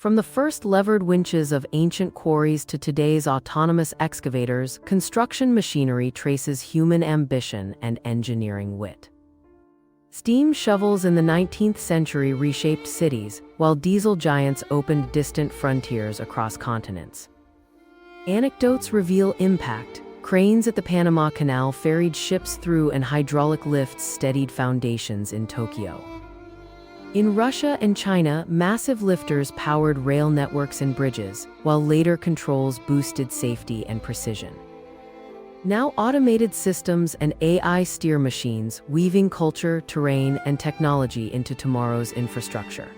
From the first levered winches of ancient quarries to today's autonomous excavators, construction machinery traces human ambition and engineering wit. Steam shovels in the 19th century reshaped cities, while diesel giants opened distant frontiers across continents. Anecdotes reveal impact. Cranes at the Panama Canal ferried ships through, and hydraulic lifts steadied foundations in Tokyo. In Russia and China, massive lifters powered rail networks and bridges, while later controls boosted safety and precision. Now automated systems and AI steer machines, weaving culture, terrain, and technology into tomorrow's infrastructure.